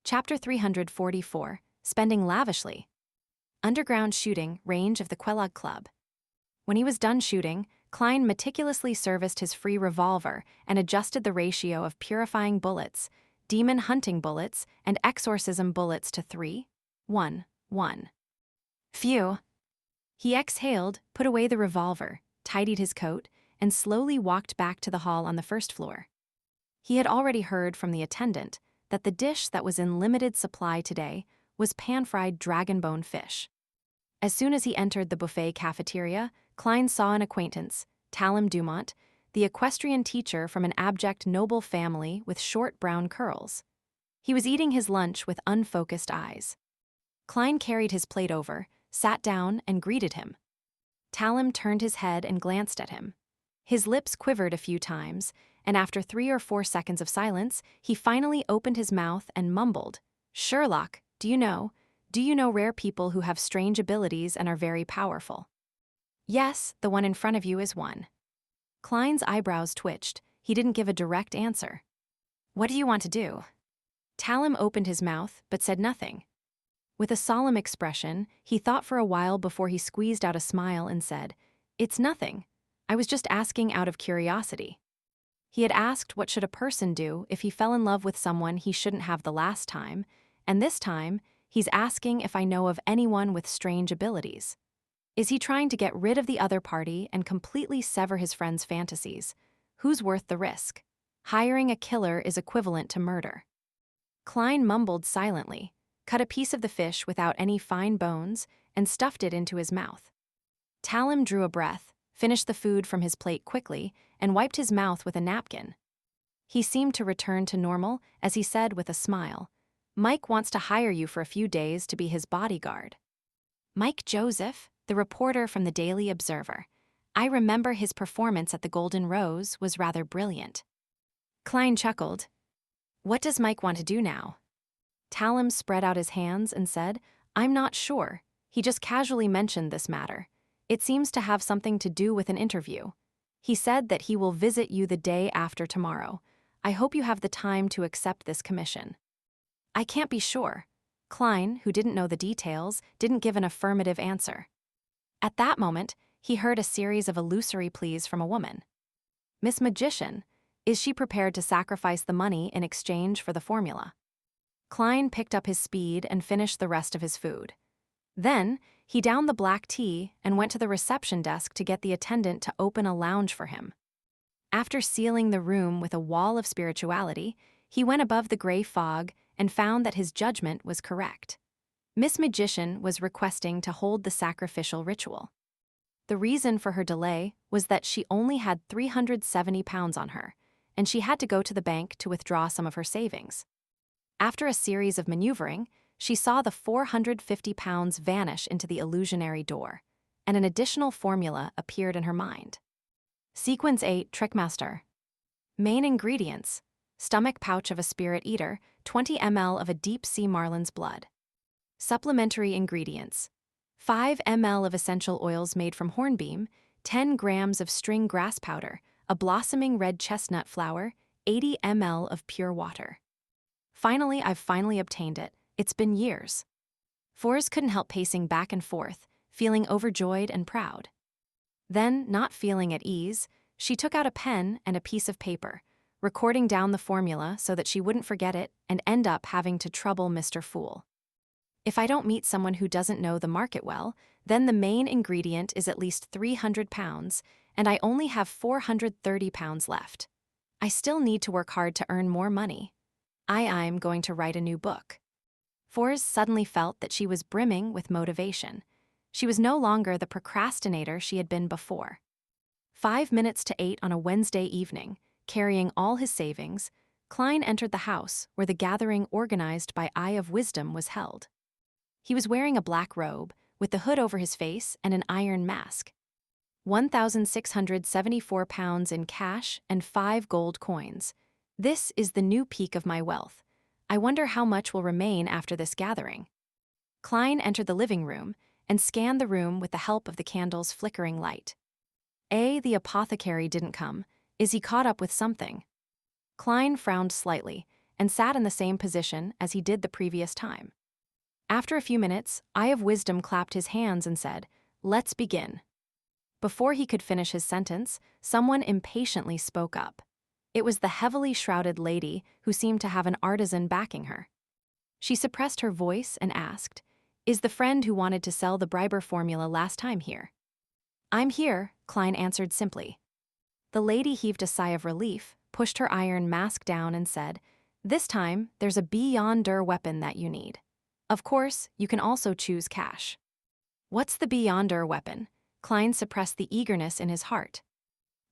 Chapter 344, Spending Lavishly. Underground Shooting Range of the Kellogg Club. When he was done shooting, Klein meticulously serviced his free revolver and adjusted the ratio of purifying bullets, demon hunting bullets, and exorcism bullets to 3-1-1. Phew. He exhaled, put away the revolver, tidied his coat, and slowly walked back to the hall on the first floor. He had already heard from the attendant that the dish that was in limited supply today was pan-fried dragon-bone fish. As soon as he entered the buffet cafeteria, Klein saw an acquaintance, Talem Dumont, the equestrian teacher from an abject noble family with short brown curls. He was eating his lunch with unfocused eyes. Klein carried his plate over, sat down, and greeted him. Talem turned his head and glanced at him. His lips quivered a few times, and after 3 or 4 seconds of silence, he finally opened his mouth and mumbled, "Sherlock, do you know rare people who have strange abilities and are very powerful?" "Yes, the one in front of you is one." Klein's eyebrows twitched. He didn't give a direct answer. "What do you want to do?" Talem opened his mouth, but said nothing. With a solemn expression, he thought for a while before he squeezed out a smile and said, "It's nothing. I was just asking out of curiosity." He had asked what should a person do if he fell in love with someone he shouldn't have the last time, and this time, he's asking if I know of anyone with strange abilities. Is he trying to get rid of the other party and completely sever his friend's fantasies? Who's worth the risk? Hiring a killer is equivalent to murder. Klein mumbled silently, cut a piece of the fish without any fine bones, and stuffed it into his mouth. Talem drew a breath, finished the food from his plate quickly, and wiped his mouth with a napkin. He seemed to return to normal as he said with a smile, "Mike wants to hire you for a few days to be his bodyguard." Mike Joseph, the reporter from the Daily Observer. I remember his performance at the Golden Rose was rather brilliant. Klein chuckled. "What does Mike want to do now?" Talem spread out his hands and said, "I'm not sure. He just casually mentioned this matter. It seems to have something to do with an interview. He said that he will visit you the day after tomorrow. I hope you have the time to accept this commission." "I can't be sure." Klein, who didn't know the details, didn't give an affirmative answer. At that moment, he heard a series of illusory pleas from a woman. "Miss Magician, is she prepared to sacrifice the money in exchange for the formula?" Klein picked up his speed and finished the rest of his food. Then, he downed the black tea and went to the reception desk to get the attendant to open a lounge for him. After sealing the room with a wall of spirituality, he went above the gray fog and found that his judgment was correct. Miss Magician was requesting to hold the sacrificial ritual. The reason for her delay was that she only had 370 pounds on her, and she had to go to the bank to withdraw some of her savings. After a series of maneuvering, she saw the 450 pounds vanish into the illusionary door, and an additional formula appeared in her mind. Sequence 8 Trickmaster. Main ingredients: stomach pouch of a spirit eater, 20 ml of a deep-sea marlin's blood. Supplementary ingredients: 5 ml of essential oils made from hornbeam, 10 grams of string grass powder, a blossoming red chestnut flower, 80 ml of pure water. I've finally obtained it. It's been years." Forrest couldn't help pacing back and forth, feeling overjoyed and proud. Then, not feeling at ease, she took out a pen and a piece of paper, recording down the formula so that she wouldn't forget it and end up having to trouble Mr. Fool. "If I don't meet someone who doesn't know the market well, then the main ingredient is at least 300 pounds, and I only have 430 pounds left. I still need to work hard to earn more money. I'm going to write a new book." Forrest suddenly felt that she was brimming with motivation. She was no longer the procrastinator she had been before. 5 minutes to 8 on a Wednesday evening, carrying all his savings, Klein entered the house where the gathering organized by Eye of Wisdom was held. He was wearing a black robe, with the hood over his face and an iron mask. 1,674 pounds in cash and 5 gold coins. "This is the new peak of my wealth. I wonder how much will remain after this gathering." Klein entered the living room and scanned the room with the help of the candle's flickering light. The apothecary didn't come. Is he caught up with something? Klein frowned slightly and sat in the same position as he did the previous time. After a few minutes, Eye of Wisdom clapped his hands and said, "Let's begin." Before he could finish his sentence, someone impatiently spoke up. It was the heavily shrouded lady who seemed to have an artisan backing her. She suppressed her voice and asked, "Is the friend who wanted to sell the briber formula last time here?" "I'm here," Klein answered simply. The lady heaved a sigh of relief, pushed her iron mask down and said, "This time, there's a beyonder weapon that you need. Of course, you can also choose cash." "What's the beyonder weapon?" Klein suppressed the eagerness in his heart.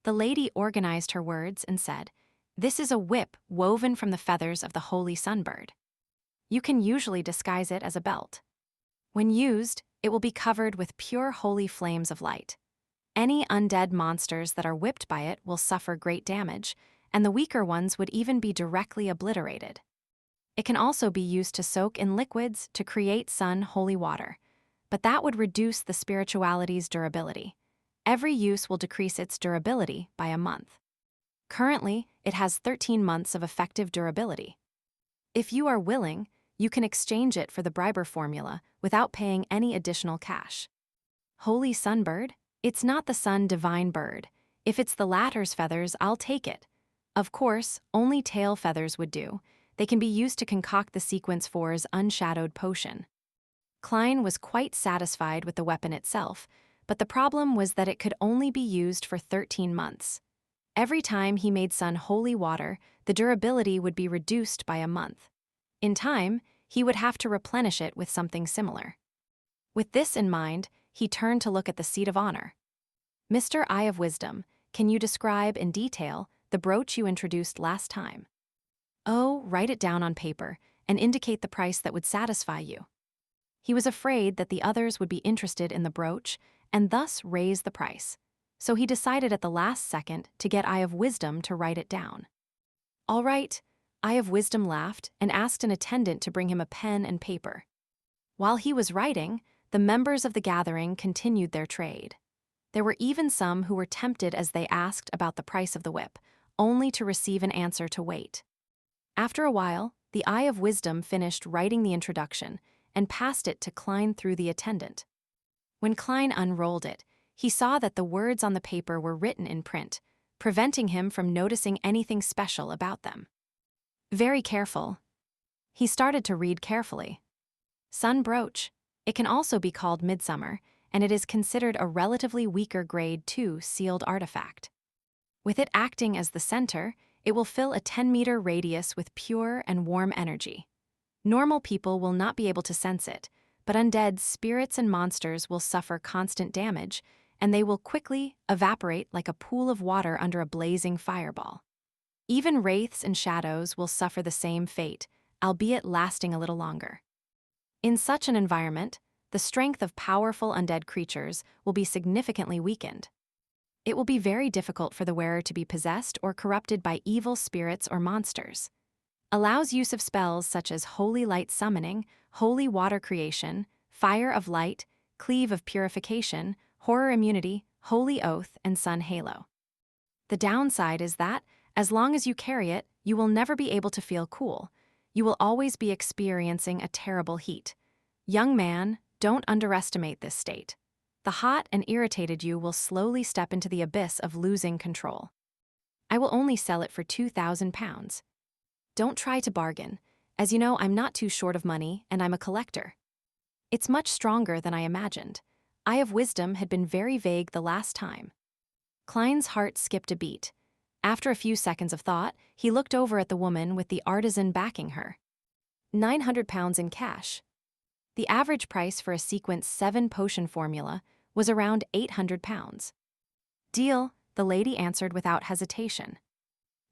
The lady organized her words and said, "This is a whip woven from the feathers of the holy sunbird. You can usually disguise it as a belt. When used, it will be covered with pure holy flames of light. Any undead monsters that are whipped by it will suffer great damage, and the weaker ones would even be directly obliterated. It can also be used to soak in liquids to create sun holy water, but that would reduce the spirituality's durability. Every use will decrease its durability by a month. Currently, it has 13 months of effective durability. If you are willing, you can exchange it for the briber formula without paying any additional cash." "Holy sunbird? It's not the sun divine bird. If it's the latter's feathers, I'll take it. Of course, only tail feathers would do. They can be used to concoct the Sequence 4's unshadowed potion." Klein was quite satisfied with the weapon itself, but the problem was that it could only be used for 13 months. Every time he made sun holy water, the durability would be reduced by a month. In time, he would have to replenish it with something similar. With this in mind, he turned to look at the seat of honor. "Mr. Eye of Wisdom, can you describe in detail the brooch you introduced last time?" "Oh, write it down on paper and indicate the price that would satisfy you." He was afraid that the others would be interested in the brooch and thus raise the price, so he decided at the last second to get Eye of Wisdom to write it down. "All right," Eye of Wisdom laughed and asked an attendant to bring him a pen and paper. While he was writing, the members of the gathering continued their trade. There were even some who were tempted as they asked about the price of the whip, only to receive an answer to wait. After a while, the Eye of Wisdom finished writing the introduction and passed it to Klein through the attendant. When Klein unrolled it, he saw that the words on the paper were written in print, preventing him from noticing anything special about them. Very careful. He started to read carefully. Sun brooch. It can also be called midsummer, and it is considered a relatively weaker grade 2 sealed artifact. With it acting as the center, it will fill a 10-meter radius with pure and warm energy. Normal people will not be able to sense it, but undead spirits and monsters will suffer constant damage, and they will quickly evaporate like a pool of water under a blazing fireball. Even wraiths and shadows will suffer the same fate, albeit lasting a little longer. In such an environment, the strength of powerful undead creatures will be significantly weakened. It will be very difficult for the wearer to be possessed or corrupted by evil spirits or monsters. Allows use of spells such as Holy Light Summoning, Holy Water Creation, Fire of Light, Cleave of Purification, Horror Immunity, Holy Oath, and Sun Halo. The downside is that, as long as you carry it, you will never be able to feel cool. You will always be experiencing a terrible heat. Young man, don't underestimate this state. The hot and irritated you will slowly step into the abyss of losing control. I will only sell it for £2,000. Don't try to bargain. As you know, I'm not too short of money, and I'm a collector. It's much stronger than I imagined. Eye of Wisdom had been very vague the last time. Klein's heart skipped a beat. After a few seconds of thought, he looked over at the woman with the artisan backing her. £900 in cash. The average price for a Sequence 7 potion formula was around £800. Deal, the lady answered without hesitation.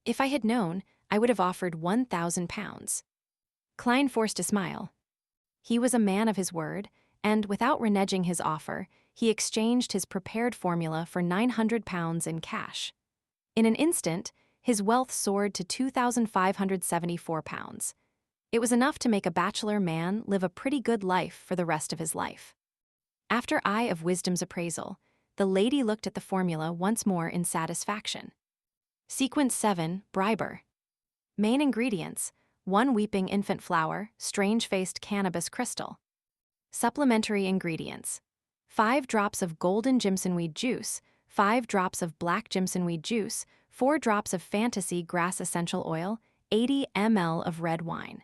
If I had known, I would have offered £1,000. Klein forced a smile. He was a man of his word, and without reneging his offer, he exchanged his prepared formula for £900 in cash. In an instant, his wealth soared to £2,574. It was enough to make a bachelor man live a pretty good life for the rest of his life. After Eye of Wisdom's appraisal, the lady looked at the formula once more in satisfaction. Sequence 7, Briber. Main ingredients: 1 weeping infant flower, strange-faced cannabis crystal. Supplementary ingredients: 5 drops of golden jimsonweed juice, 5 drops of black jimsonweed juice, 4 drops of fantasy grass essential oil, 80 ml of red wine.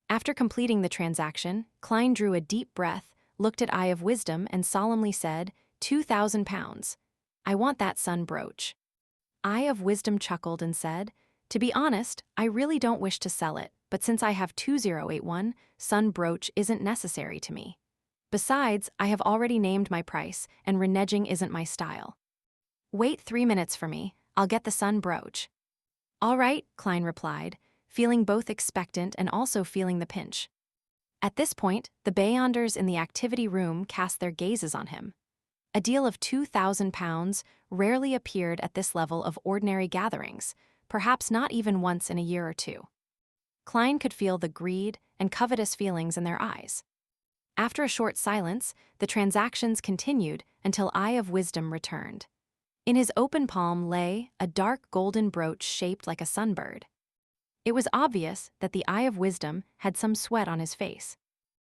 After completing the transaction, Klein drew a deep breath, looked at Eye of Wisdom, and solemnly said, £2,000. I want that sun brooch. Eye of Wisdom chuckled and said, to be honest, I really don't wish to sell it, but since I have 2081, sun brooch isn't necessary to me. Besides, I have already named my price, and reneging isn't my style. Wait 3 minutes for me, I'll get the sun brooch. All right, Klein replied, feeling both expectant and also feeling the pinch. At this point, the Beyonders in the activity room cast their gazes on him. A deal of £2,000 rarely appeared at this level of ordinary gatherings, perhaps not even once in a year or two. Klein could feel the greed and covetous feelings in their eyes. After a short silence, the transactions continued until Eye of Wisdom returned. In his open palm lay a dark golden brooch shaped like a sunbird. It was obvious that the Eye of Wisdom had some sweat on his face.